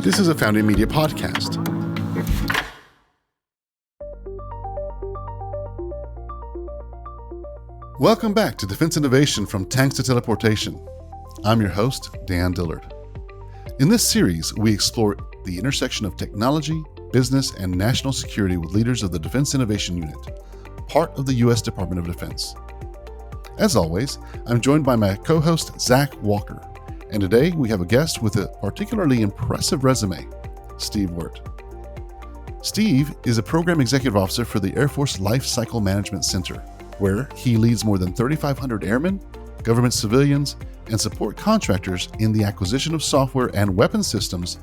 This is a Founding Media podcast. Welcome back to Defense Innovation from Tanks to Teleportation. I'm your host, Dan Dillard. In this series, we explore the intersection of technology, business, and national security with leaders of the Defense Innovation Unit, part of the U.S. Department of Defense. As always, I'm joined by my co-host, Zach Walker, and today we have a guest with a particularly impressive resume, Steve Wert. Steve is a Program Executive Officer for the Air Force Life Cycle Management Center, where he leads more than 3,500 airmen, government civilians, and support contractors in the acquisition of software and weapon systems,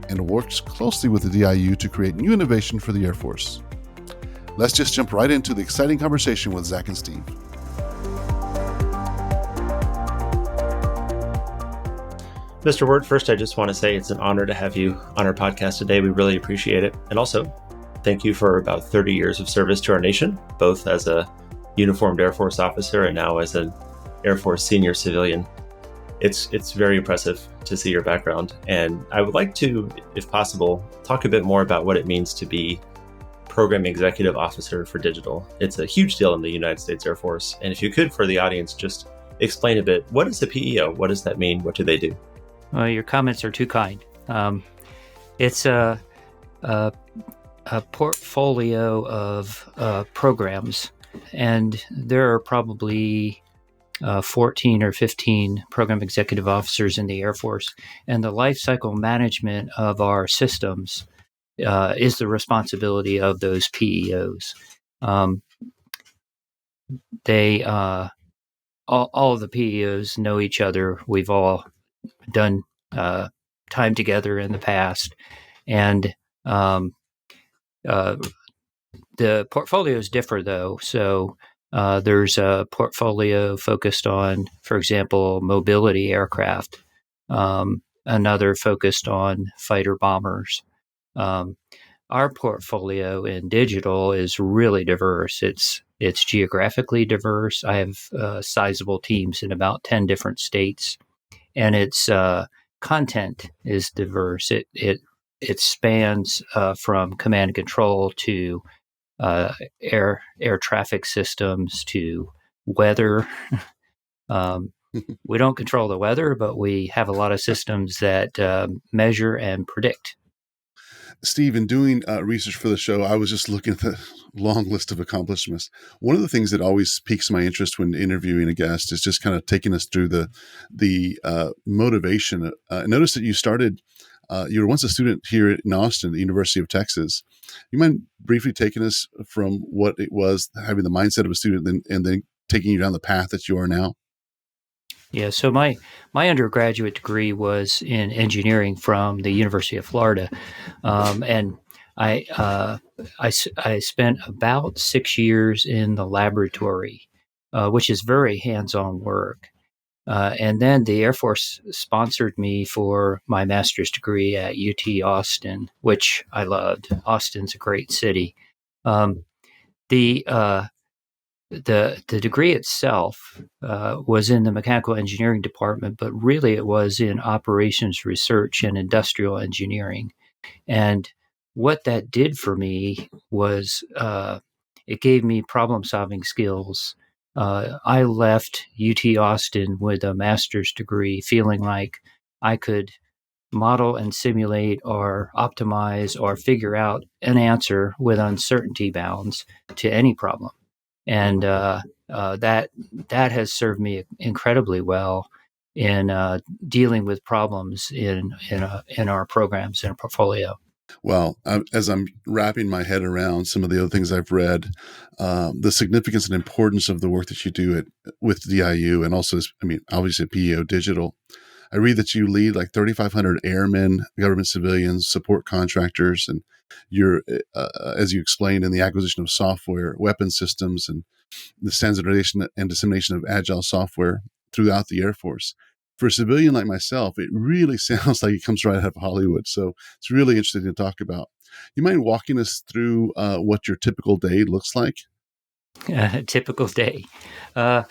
and works closely with the DIU to create new innovation for the Air Force. Let's just jump right into the exciting conversation with Zach and Steve. Mr. Wert, first, I just want to say it's an honor to have you on our podcast today. We really appreciate it. And also, thank you for about 30 years of service to our nation, both as a uniformed Air Force officer and now as an Air Force senior civilian. It's very impressive to see your background. And I would like to, if possible, talk a bit more about what it means to be Program Executive Officer for Digital. It's a huge deal in the United States Air Force. And if you could, for the audience, just explain a bit, what is a PEO? What does that mean? What do they do? Well, your comments are too kind. It's a portfolio of programs, and there are probably 14 or 15 program executive officers in the Air Force, and the life cycle management of our systems is the responsibility of those PEOs. They all of the PEOs know each other. We've all done time together in the past, and the portfolios differ, though. So there's a portfolio focused on, for example, mobility aircraft, another focused on fighter bombers. Our portfolio in digital is really diverse. It's geographically diverse. I have sizable teams in about 10 different states, and its content is diverse. It spans from command and control to air traffic systems to weather. We don't control the weather, but we have a lot of systems that measure and predict. Steve, in doing research for the show, I was just looking at the long list of accomplishments. One of the things that always piques my interest when interviewing a guest is just kind of taking us through the motivation. I noticed that you were once a student here in Austin, at the University of Texas. You mind briefly taking us from what it was, having the mindset of a student, and then taking you down the path that you are now? Yeah, so my undergraduate degree was in engineering from the University of Florida, and I spent about 6 years in the laboratory, which is very hands-on work. And then the Air Force sponsored me for my master's degree at UT Austin, which I loved. Austin's a great city. The degree itself was in the mechanical engineering department, but really it was in operations research and industrial engineering. And what that did for me was it gave me problem-solving skills. I left UT Austin with a master's degree feeling like I could model and simulate or optimize or figure out an answer with uncertainty bounds to any problem. And that has served me incredibly well in dealing with problems in our programs in our portfolio. Well, as I'm wrapping my head around some of the other things I've read, the significance and importance of the work that you do with DIU, and also, obviously PEO Digital, I read that you lead like 3,500 airmen, government civilians, support contractors, and you're, as you explained, in the acquisition of software, weapon systems, and the standardization and dissemination of Agile software throughout the Air Force. For a civilian like myself, it really sounds like it comes right out of Hollywood. So it's really interesting to talk about. You mind walking us through what your typical day looks like? A typical day. A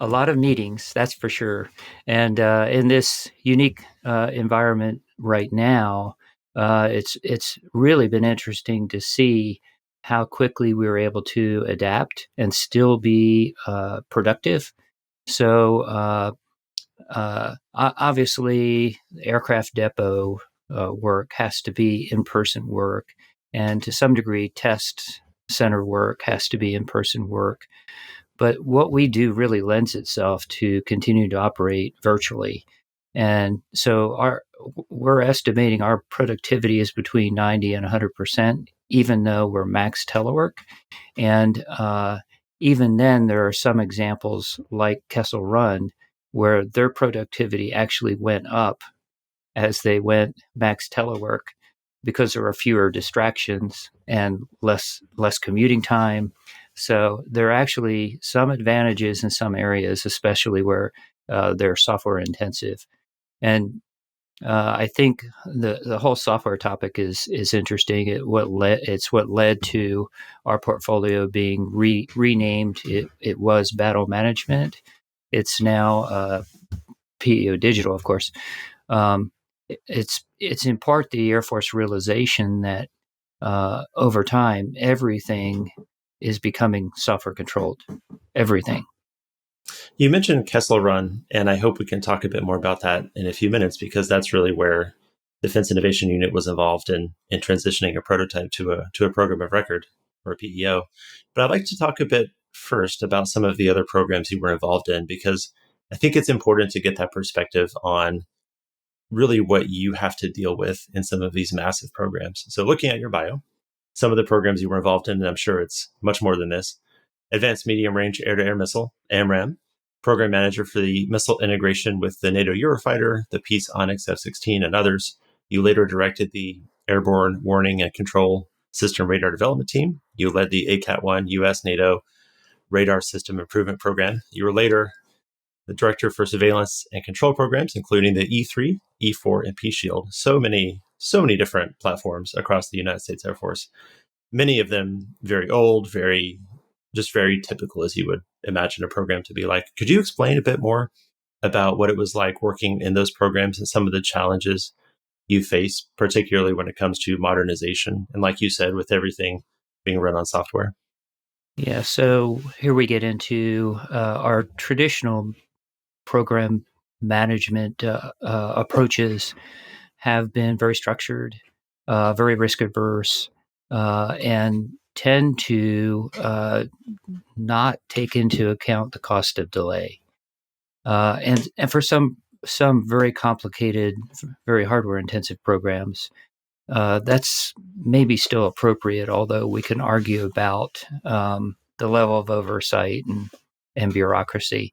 lot of meetings, that's for sure. And in this unique environment right now, it's really been interesting to see how quickly we were able to adapt and still be productive. So obviously, aircraft depot work has to be in-person work, and to some degree, test center work has to be in-person work. But what we do really lends itself to continue to operate virtually. And so we're estimating our productivity is between 90 and 100%, even though we're max telework. And even then, there are some examples like Kessel Run where their productivity actually went up as they went max telework because there were fewer distractions and less commuting time. So there are actually some advantages in some areas, especially where they're software intensive. And I think the whole software topic is interesting. It's what led to our portfolio being renamed. It was Battle Management. It's now PEO Digital, of course. Um, it's in part the Air Force realization that over time everything is becoming software controlled. Everything. You mentioned Kessel Run, and I hope we can talk a bit more about that in a few minutes, because that's really where Defense Innovation Unit was involved in transitioning a prototype to a program of record, or a PEO. But I'd like to talk a bit first about some of the other programs you were involved in, because I think it's important to get that perspective on really what you have to deal with in some of these massive programs. So looking at your bio, some of the programs you were involved in, and I'm sure it's much more than this: Advanced Medium Range Air-to-Air Missile, AMRAAM, Program Manager for the missile integration with the NATO Eurofighter, the Peace Onyx F-16, and others. You later directed the Airborne Warning and Control System Radar Development Team. You led the ACAT-1 U.S.-NATO Radar System Improvement Program. You were later the Director for Surveillance and Control Programs, including the E3, E4, and P-Shield. So many different platforms across the United States Air Force. Many of them very old, very typical as you would imagine a program to be like. Could you explain a bit more about what it was like working in those programs and some of the challenges you face, particularly when it comes to modernization? And like you said, with everything being run on software. Yeah, so here we get into our traditional program management approaches have been very structured, very risk averse, and tend to not take into account the cost of delay. And for some very complicated, very hardware intensive programs, that's maybe still appropriate, although we can argue about the level of oversight and bureaucracy.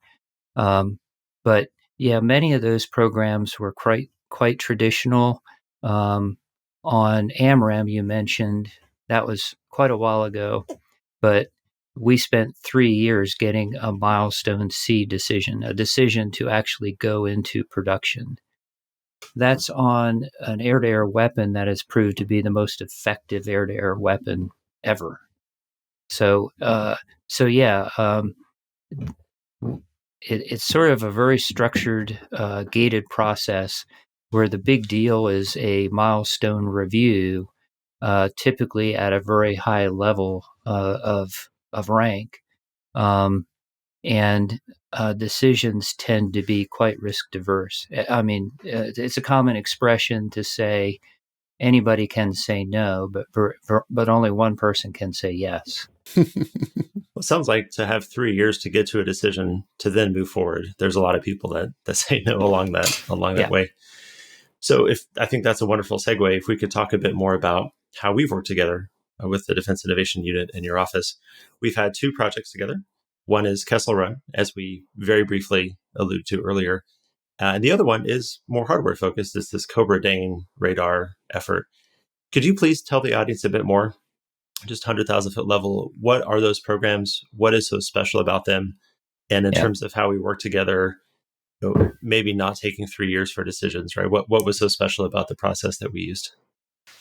But yeah, many of those programs were quite traditional. On AMRAAM, you mentioned that was quite a while ago, but we spent 3 years getting a milestone C decision, a decision to actually go into production. That's on an air-to-air weapon that has proved to be the most effective air-to-air weapon ever. So yeah, it's sort of a very structured, gated process where the big deal is a milestone review, typically at a very high level of rank, and decisions tend to be quite risk diverse. I mean, it's a common expression to say anybody can say no, but only one person can say yes. Well, it sounds like to have 3 years to get to a decision to then move forward. There's a lot of people that say no along that way. So I think that's a wonderful segue. If we could talk a bit more about how we've worked together with the Defense Innovation Unit in your office. We've had 2 projects together. One is Kessel Run, as we very briefly alluded to earlier. And the other one is more hardware focused. It's this Cobra Dane radar effort. Could you please tell the audience a bit more, just 100,000 foot level, what are those programs? What is so special about them? And in terms of how we work together, maybe not taking 3 years for decisions, right? What was so special about the process that we used?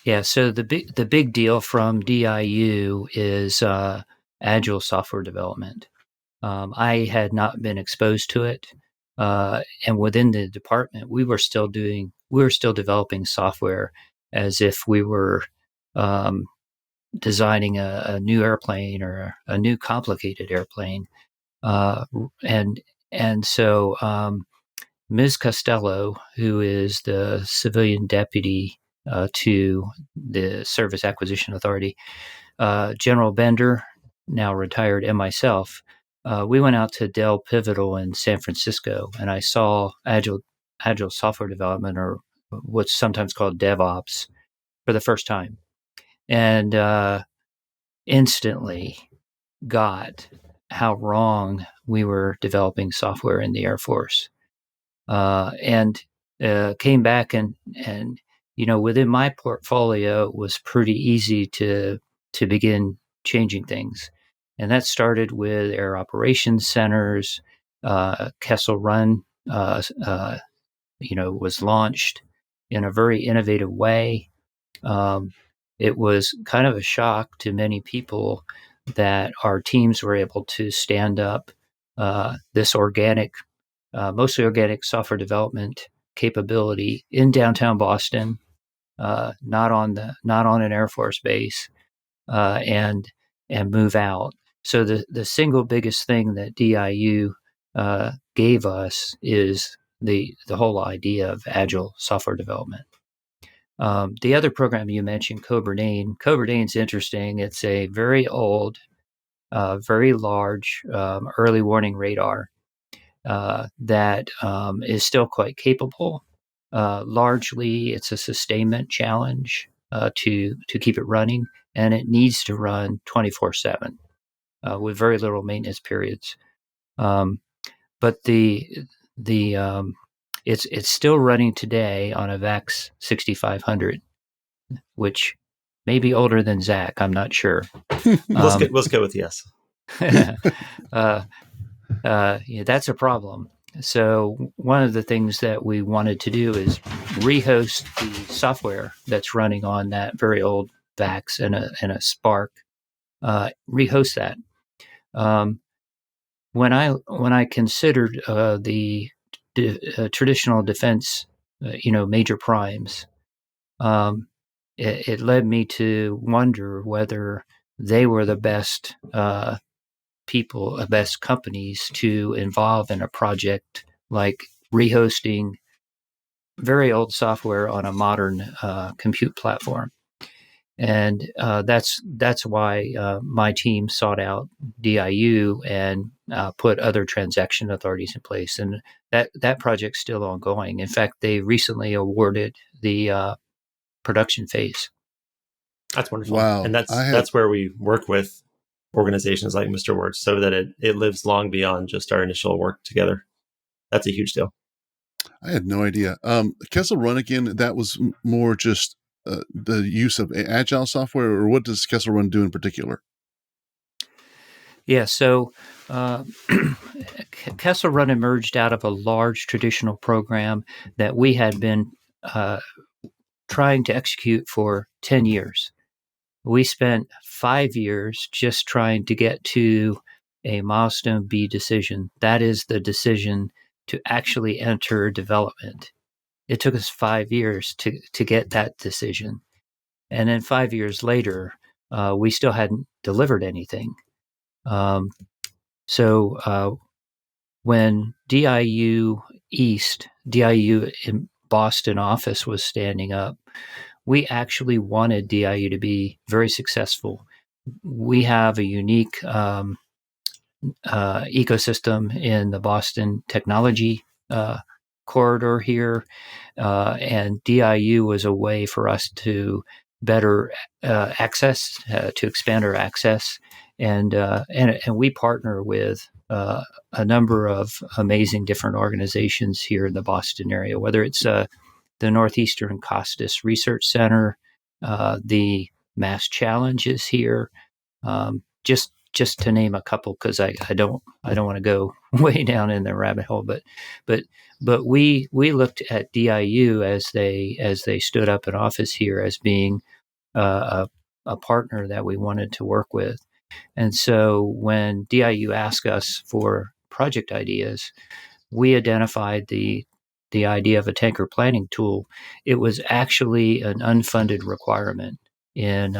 Yeah, so the big deal from DIU is Agile software development. I had not been exposed to it, and within the department, we were still developing software as if we were designing a new airplane or a new complicated airplane, and so Ms. Costello, who is the civilian deputy to the Service Acquisition Authority, General Bender, now retired, and myself, we went out to Dell Pivotal in San Francisco, and I saw Agile software development, or what's sometimes called DevOps, for the first time, and instantly got how wrong we were developing software in the Air Force, and came back and within my portfolio it was pretty easy to begin changing things. And that started with air operations centers. Kessel Run, was launched in a very innovative way. It was kind of a shock to many people that our teams were able to stand up this mostly organic software development capability in downtown Boston, not on an Air Force base, and move out. So the single biggest thing that DIU gave us is the whole idea of Agile software development. The other program you mentioned, Coberdane's interesting. It's a very old, very large early warning radar that is still quite capable. Largely, it's a sustainment challenge to keep it running, and it needs to run 24/7 with very little maintenance periods. But it's still running today on a VAX 6500, which may be older than Zach. I'm not sure. Let's go with yes. That's a problem. So one of the things that we wanted to do is rehost the software that's running on that very old VAX and a Spark. Rehost that. When I considered the traditional defense, major primes, it led me to wonder whether they were the best best companies to involve in a project like rehosting very old software on a modern compute platform. And that's why my team sought out DIU and put other transaction authorities in place. And that project's still ongoing. In fact, they recently awarded the production phase. That's wonderful. Wow. And that's where we work with organizations like Mr. Wert so that it lives long beyond just our initial work together. That's a huge deal. I had no idea. Kessel Run, again, that was more just the use of Agile software, or what does Kessel Run do in particular? Yeah, so Kessel Run emerged out of a large traditional program that we had been trying to execute for 10 years. We spent 5 years just trying to get to a milestone B decision. That is the decision to actually enter development. It took us 5 years to get that decision. And then 5 years later, we still hadn't delivered anything. So when DIU in Boston office was standing up, we actually wanted DIU to be very successful. We have a unique ecosystem in the Boston technology corridor here, and DIU was a way for us to better access, to expand our access, and we partner with a number of amazing different organizations here in the Boston area, whether it's the Northeastern Costas Research Center, the Mass Challenge is here, just to name a couple, because I don't want to go way down in the rabbit hole, but we looked at DIU as they stood up an office here as being a partner that we wanted to work with. And so when DIU asked us for project ideas, we identified the idea of a tanker planning tool. It was actually an unfunded requirement in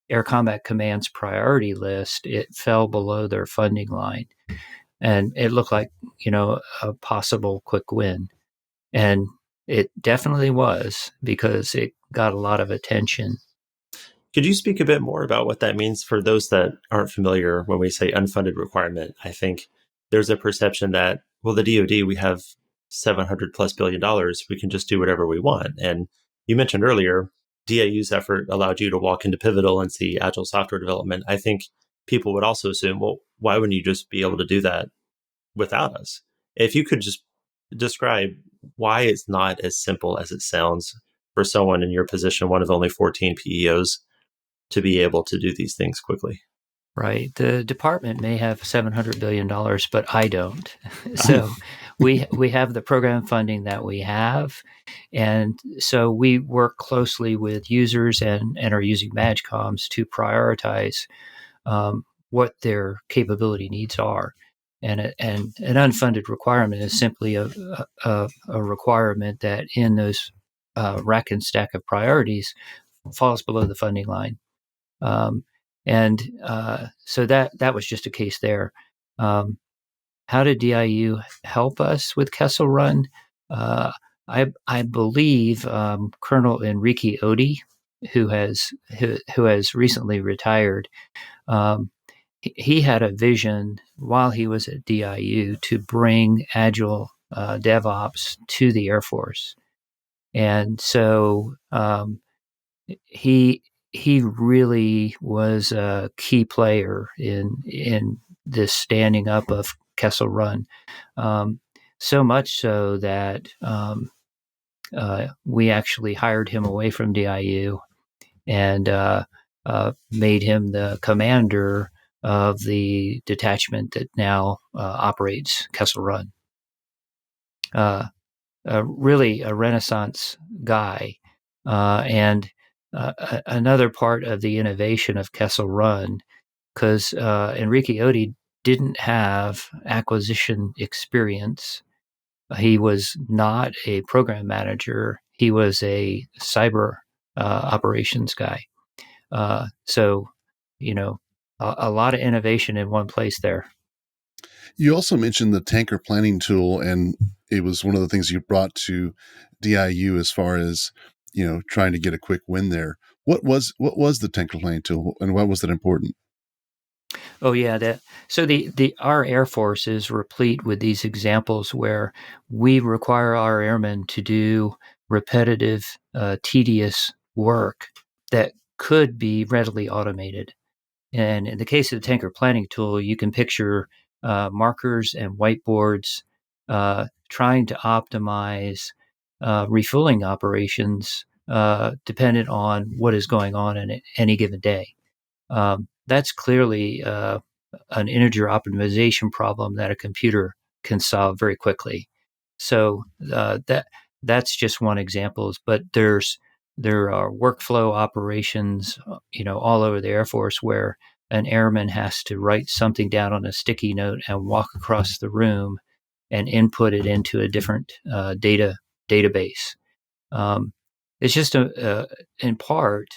Air Combat Command's priority list. It fell below their funding line, and it looked like a possible quick win, and it definitely was because it got a lot of attention. Could you speak a bit more about what that means for those that aren't familiar when we say unfunded requirement? I think there's a perception that, well, the DoD, we have $700 plus billion. We can just do whatever we want. And you mentioned earlier, DIU's effort allowed you to walk into Pivotal and see Agile software development. I think people would also assume, well, why wouldn't you just be able to do that without us? If you could just describe why it's not as simple as it sounds for someone in your position, one of only 14 PEOs, to be able to do these things quickly. Right. The department may have $700 billion, but I don't. So we have the program funding that we have. And so we work closely with users and are using MAGCOMs to prioritize what their capability needs are. And an unfunded requirement is simply a requirement that in those rack and stack of priorities falls below the funding line. So that was just a case there. How did DIU help us with Kessel Run? I believe Colonel Enrique Odi, who has recently retired, he had a vision while he was at DIU to bring Agile DevOps to the Air Force, and so he really was a key player in this standing up of Kessel Run. So much so that we actually hired him away from DIU and made him the commander of the detachment that now operates Kessel Run. Really a Renaissance guy. And another part of the innovation of Kessel Run, because Enrique Odi didn't have acquisition experience. He was not a program manager. He was a cyber operations guy. So, a lot of innovation in one place there. You also mentioned the tanker planning tool, and it was one of the things you brought to DIU as far as, trying to get a quick win there. What was the tanker planning tool, and why was that important? Oh yeah, our Air Force is replete with these examples where we require our airmen to do repetitive, tedious work that could be readily automated. And in the case of the tanker planning tool, you can picture markers and whiteboards trying to optimize refueling operations dependent on what is going on in any given day. That's clearly an integer optimization problem that a computer can solve very quickly. So that's just one example. But there are workflow operations, all over the Air Force where an airman has to write something down on a sticky note and walk across the room and input it into a different database. It's just in part.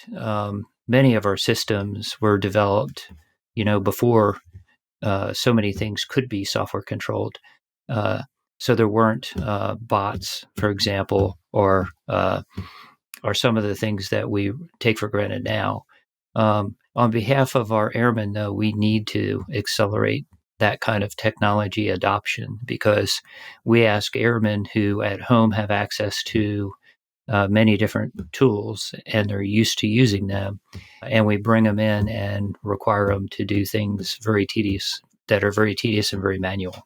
Many of our systems were developed, before so many things could be software controlled. So there weren't bots, for example, or some of the things that we take for granted now. On behalf of our airmen, though, we need to accelerate that kind of technology adoption because we ask airmen who at home have access to many different tools and they're used to using them, and we bring them in and require them to do things that are very tedious and very manual.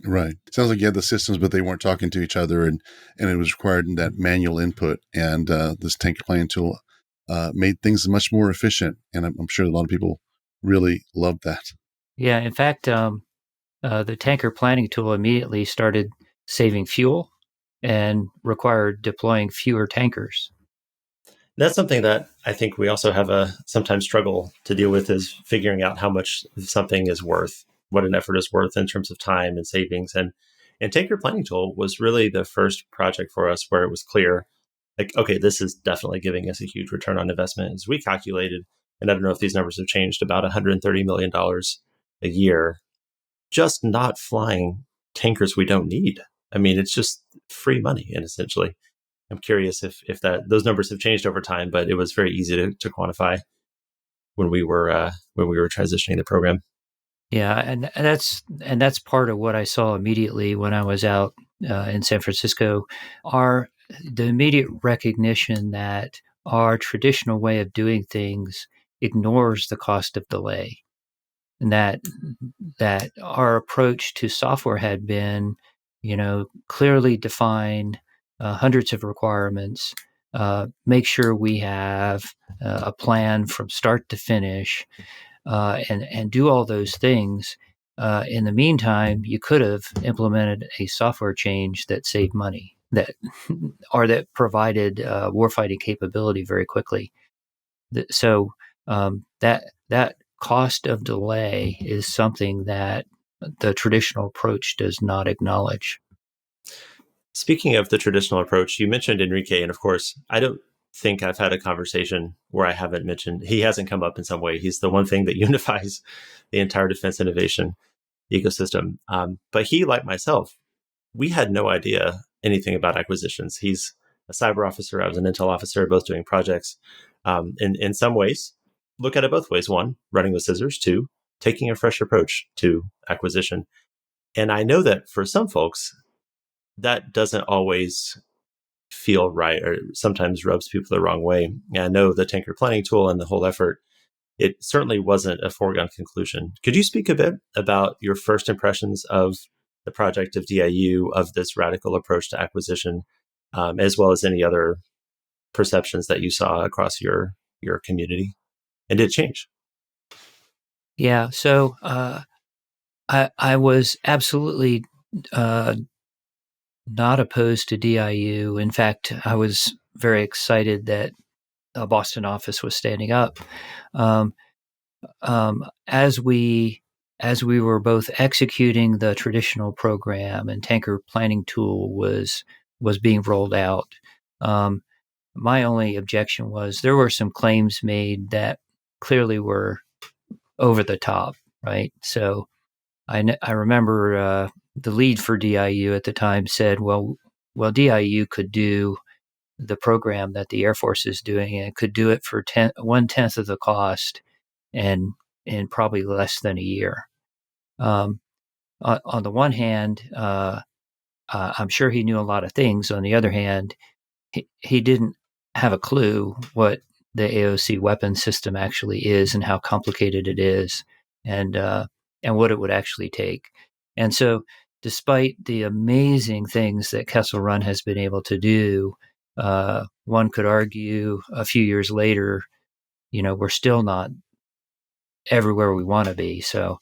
Right. Sounds like you had the systems, but they weren't talking to each other, and it was required in that manual input. And this tanker planning tool made things much more efficient, and I'm sure a lot of people really loved that. Yeah. In fact, the tanker planning tool immediately started saving fuel and required deploying fewer tankers. That's something that I think we also have a sometimes struggle to deal with, is figuring out how much something is worth, what an effort is worth in terms of time and savings. And Take Your Planning Tool was really the first project for us where it was clear, like, okay, this is definitely giving us a huge return on investment. As we calculated, and I don't know if these numbers have changed, about $130 million a year, just not flying tankers we don't need. I mean, it's just free money, and essentially. I'm curious if those numbers have changed over time, but it was very easy to quantify when we were transitioning the program. Yeah, and that's part of what I saw immediately when I was out in San Francisco, are the immediate recognition that our traditional way of doing things ignores the cost of delay, and that our approach to software had been, clearly defined, hundreds of requirements, make sure we have a plan from start to finish, and do all those things. In the meantime, you could have implemented a software change that saved money, that or that provided warfighting capability very quickly. So that cost of delay is something that the traditional approach does not acknowledge. Speaking of the traditional approach, you mentioned Enrique, and of course, I don't think I've had a conversation where I haven't mentioned, he hasn't come up in some way. He's the one thing that unifies the entire defense innovation ecosystem. But he, like myself, we had no idea anything about acquisitions. He's a cyber officer. I was an intel officer, both doing projects. In some ways, look at it both ways. One, running with scissors. Two, taking a fresh approach to acquisition. And I know that for some folks, that doesn't always feel right, or sometimes rubs people the wrong way. And I know the Tanker Planning Tool and the whole effort, it certainly wasn't a foregone conclusion. Could you speak a bit about your first impressions of the project of DIU, of this radical approach to acquisition, as well as any other perceptions that you saw across your community? And did it change? Yeah, so I was absolutely not opposed to DIU. In fact, I was very excited that a Boston office was standing up. Um, as we were both executing the traditional program and Tanker Planning Tool was being rolled out, my only objection was there were some claims made that clearly were over the top, right? So I remember the lead for DIU at the time said, well, DIU could do the program that the Air Force is doing, and it could do it for 1/10 of the cost and in probably less than a year. On the one hand, I'm sure he knew a lot of things. On the other hand, he didn't have a clue what the AOC weapon system actually is and how complicated it is, and what it would actually take. And so, despite the amazing things that Kessel Run has been able to do, one could argue a few years later, we're still not everywhere we want to be. So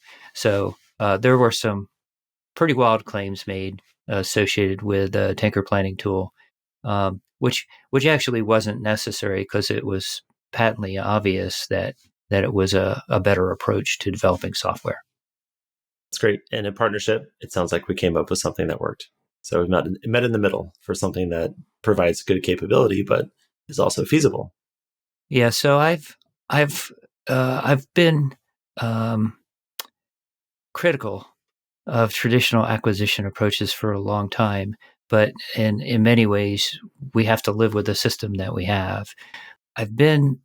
there were some pretty wild claims made associated with the Tanker Planning Tool, which actually wasn't necessary because it was patently obvious that it was a better approach to developing software. It's great. And in partnership, it sounds like we came up with something that worked. So we met in the middle for something that provides good capability, but is also feasible. Yeah. So I've been critical of traditional acquisition approaches for a long time, but in many ways, we have to live with the system that we have. I've been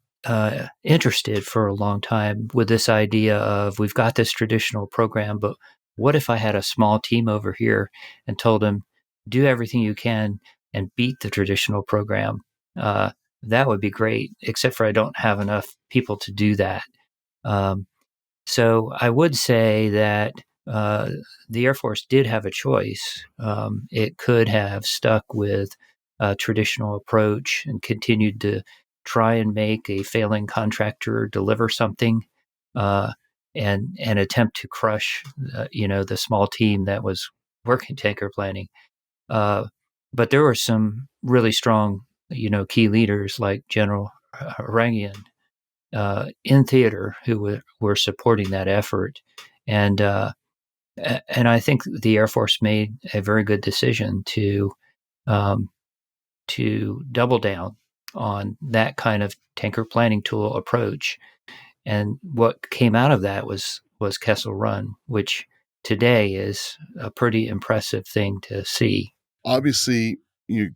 interested for a long time with this idea of we've got this traditional program, but what if I had a small team over here and told them, do everything you can and beat the traditional program? That would be great, except for I don't have enough people to do that. So I would say that the Air Force did have a choice. It could have stuck with a traditional approach and continued to try and make a failing contractor deliver something, and attempt to crush, the small team that was working tanker planning. But there were some really strong, key leaders like General Harangian in theater who were supporting that effort. And I think the Air Force made a very good decision to double down on that kind of tanker planning tool approach. And what came out of that was Kessel Run, which today is a pretty impressive thing to see. Obviously,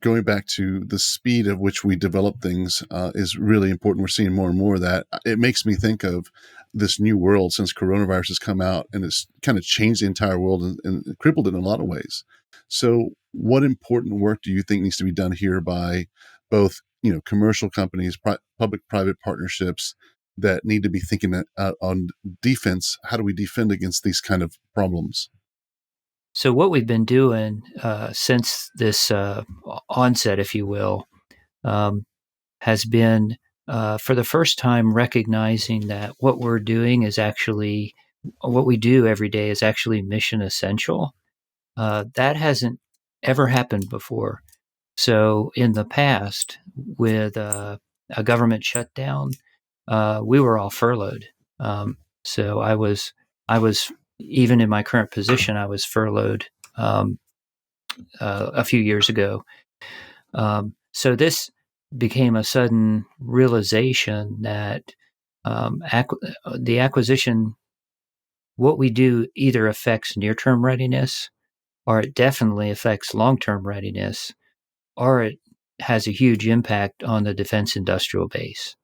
going back to the speed at which we develop things is really important. We're seeing more and more of that. It makes me think of this new world since coronavirus has come out, and it's kind of changed the entire world and crippled it in a lot of ways. So what important work do you think needs to be done here by both, commercial companies, public-private partnerships that need to be thinking on defense? How do we defend against these kind of problems? So what we've been doing since this onset, if you will, has been for the first time recognizing that what we do every day is actually mission essential. That hasn't ever happened before. So in the past, with a government shutdown, we were all furloughed. So I was even in my current position, I was furloughed a few years ago. So this became a sudden realization that the acquisition, what we do either affects near-term readiness, or it definitely affects long-term readiness, or it has a huge impact on the defense industrial base.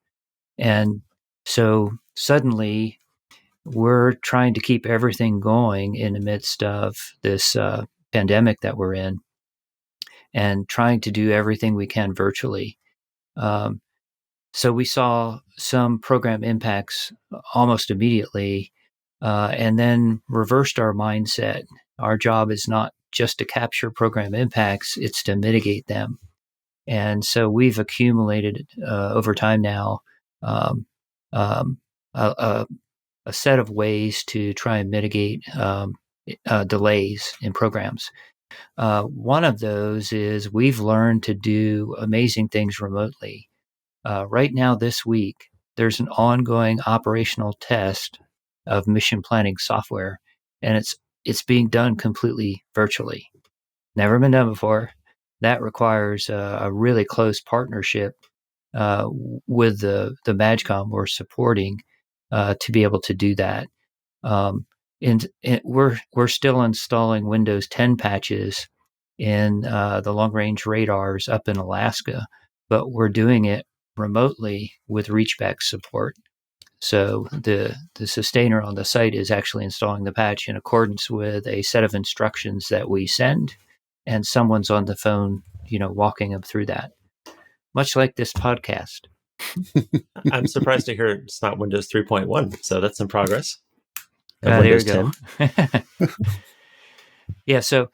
And so suddenly we're trying to keep everything going in the midst of this pandemic that we're in, and trying to do everything we can virtually. So we saw some program impacts almost immediately, and then reversed our mindset. Our job is not just to capture program impacts, it's to mitigate them. And so we've accumulated over time now a set of ways to try and mitigate delays in programs. One of those is we've learned to do amazing things remotely. Right now, this week, there's an ongoing operational test of mission planning software, and it's being done completely virtually. Never been done before. That requires a really close partnership with the MAGCOM we're supporting to be able to do that. And we're still installing Windows 10 patches in the long range radars up in Alaska, but we're doing it remotely with reachback support. So the sustainer on the site is actually installing the patch in accordance with a set of instructions that we send, and someone's on the phone, walking them through that. Much like this podcast. I'm surprised to hear it's not Windows 3.1, so that's in progress. There you go. Yeah, so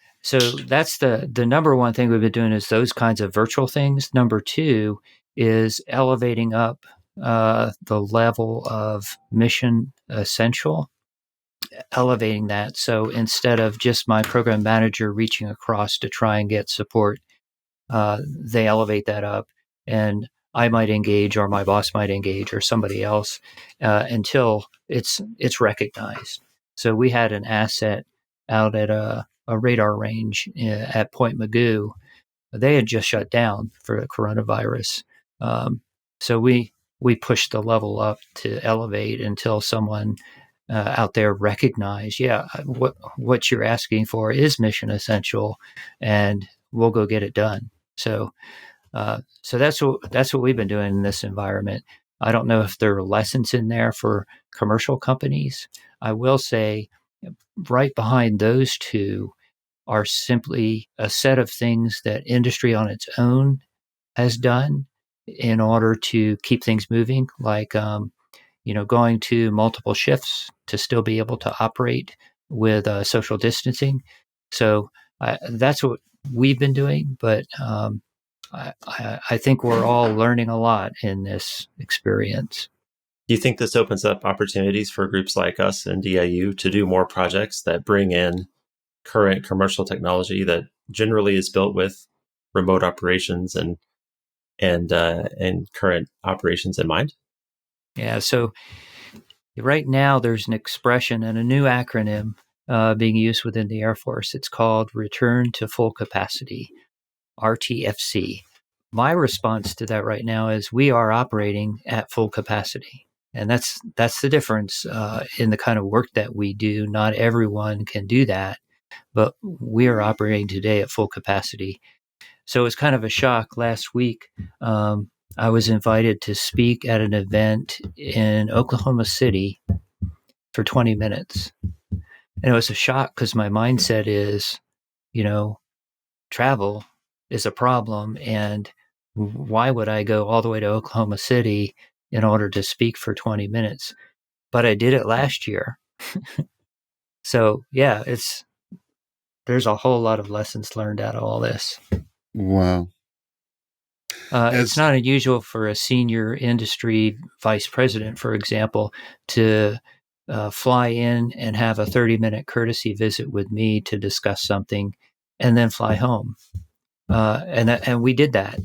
that's the number one thing we've been doing is those kinds of virtual things. Number two is elevating up the level of mission essential, elevating that. So instead of just my program manager reaching across to try and get support, they elevate that up, and I might engage, or my boss might engage, or somebody else until it's recognized. So we had an asset out at a radar range at Point Magoo. They had just shut down for the coronavirus. So we pushed the level up to elevate until someone out there recognized, what you're asking for is mission essential, and we'll go get it done. So that's what we've been doing in this environment. I don't know if there are lessons in there for commercial companies. I will say right behind those two are simply a set of things that industry on its own has done in order to keep things moving, like going to multiple shifts to still be able to operate with social distancing. So that's what we've been doing, but I think we're all learning a lot in this experience. Do you think this opens up opportunities for groups like us and DIU to do more projects that bring in current commercial technology that generally is built with remote operations and and current operations in mind? Yeah. So right now, there's an expression and a new acronym being used within the Air Force. It's called Return to Full Capacity, RTFC. My response to that right now is we are operating at full capacity. And that's the difference in the kind of work that we do. Not everyone can do that, but we are operating today at full capacity. So it was kind of a shock last week. I was invited to speak at an event in Oklahoma City for 20 minutes. And it was a shock because my mindset is, travel is a problem. And why would I go all the way to Oklahoma City in order to speak for 20 minutes? But I did it last year. So yeah, there's a whole lot of lessons learned out of all this. Wow. It's not unusual for a senior industry vice president, for example, to fly in and have a 30-minute courtesy visit with me to discuss something and then fly home. And we did that.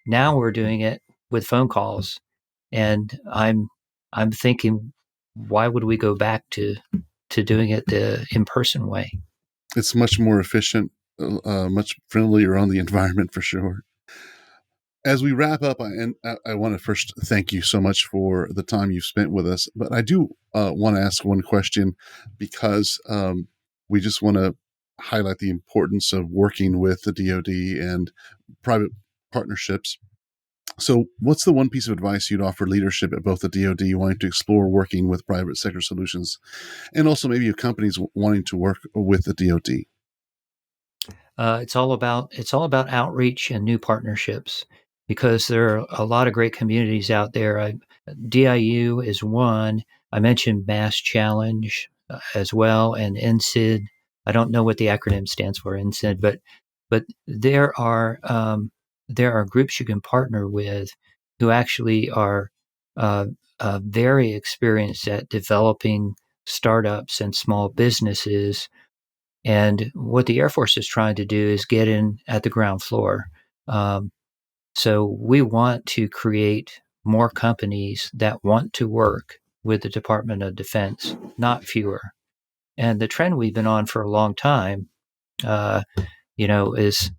Now we're doing it with phone calls. And I'm thinking, why would we go back to doing it the in-person way? It's much more efficient, much friendlier on the environment for sure. As we wrap up, I want to first thank you so much for the time you've spent with us. But I do want to ask one question because we just want to highlight the importance of working with the DoD and private partnerships. So what's the one piece of advice you'd offer leadership at both the DoD wanting to explore working with private sector solutions and also maybe companies wanting to work with the DoD? It's all about outreach and new partnerships because there are a lot of great communities out there. DIU is one. I mentioned Mass Challenge as well, and NCID. I don't know what the acronym stands for, NCID, but there are groups you can partner with who actually are very experienced at developing startups and small businesses. And what the Air Force is trying to do is get in at the ground floor. So we want to create more companies that want to work with the Department of Defense, not fewer. And the trend we've been on for a long time, is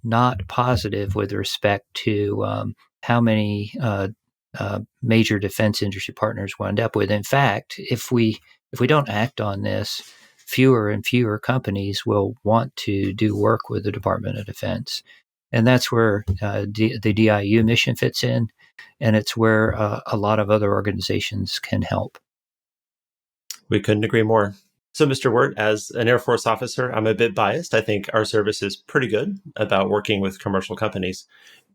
not positive with respect to how many major defense industry partners we end up with. In fact, if we don't act on this, fewer and fewer companies will want to do work with the Department of Defense. And that's where the DIU mission fits in, and it's where a lot of other organizations can help. We couldn't agree more. So, Mr. Wert, as an Air Force officer, I'm a bit biased. I think our service is pretty good about working with commercial companies,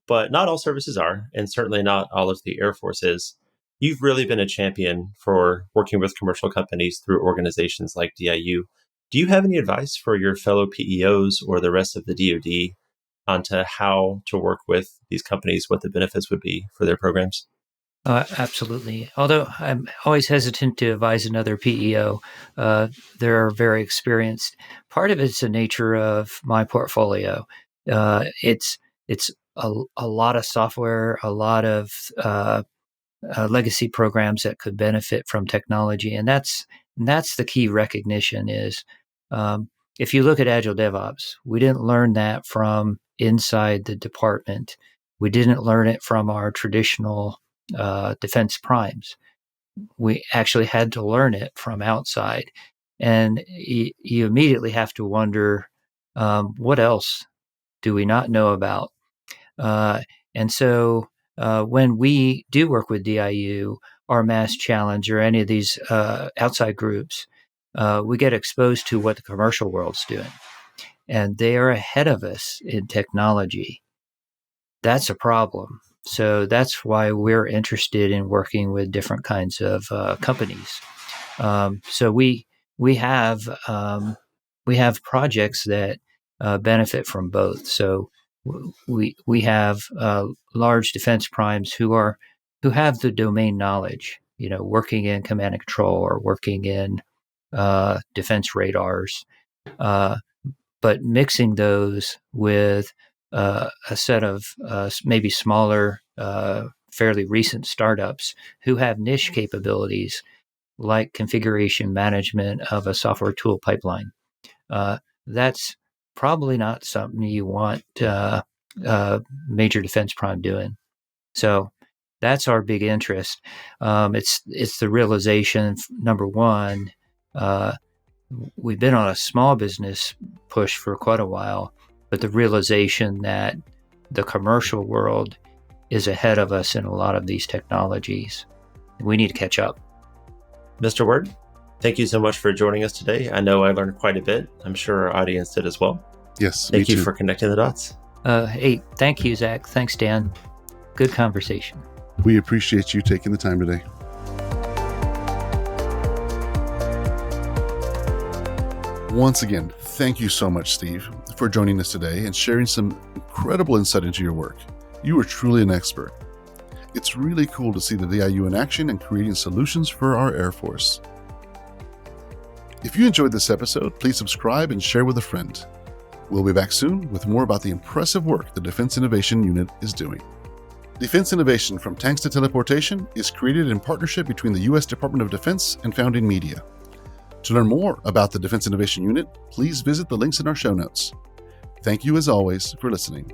but not all services are, and certainly not all of the Air Force is. You've really been a champion for working with commercial companies through organizations like DIU. Do you have any advice for your fellow PEOs or the rest of the DoD onto how to work with these companies, what the benefits would be for their programs? Absolutely. Although I'm always hesitant to advise another PEO, they're very experienced. Part of it's the nature of my portfolio. It's a lot of software, a lot of legacy programs that could benefit from technology, and that's the key recognition is if you look at Agile DevOps, we didn't learn that from inside the department. We didn't learn it from our traditional defense primes. We actually had to learn it from outside, and you immediately have to wonder what else do we not know about. And so when we do work with DIU or Mass Challenge or any of these outside groups, we get exposed to what the commercial world's doing. And they are ahead of us in technology. That's a problem. So that's why we're interested in working with different kinds of companies. So we have projects that benefit from both. So we have large defense primes who have the domain knowledge, working in command and control or working in defense radars, but mixing those with a set of maybe smaller, fairly recent startups who have niche capabilities like configuration management of a software tool pipeline. That's probably not something you want major defense prime doing. So that's our big interest. It's the realization, number one, we've been on a small business push for quite a while, but the realization that the commercial world is ahead of us in a lot of these technologies. We need to catch up. Mr. Wert, thank you so much for joining us today. I know I learned quite a bit. I'm sure our audience did as well. Yes, thank you too. for connecting the dots. Hey, thank you, Zach. Thanks, Dan. Good conversation. We appreciate you taking the time today. Once again, thank you so much, Steve, for joining us today and sharing some incredible insight into your work. You are truly an expert. It's really cool to see the DIU in action and creating solutions for our Air Force. If you enjoyed this episode, please subscribe and share with a friend. We'll be back soon with more about the impressive work the Defense Innovation Unit is doing. Defense Innovation from Tanks to Teleportation is created in partnership between the U.S. Department of Defense and Founding Media. To learn more about the Defense Innovation Unit, please visit the links in our show notes. Thank you as always for listening.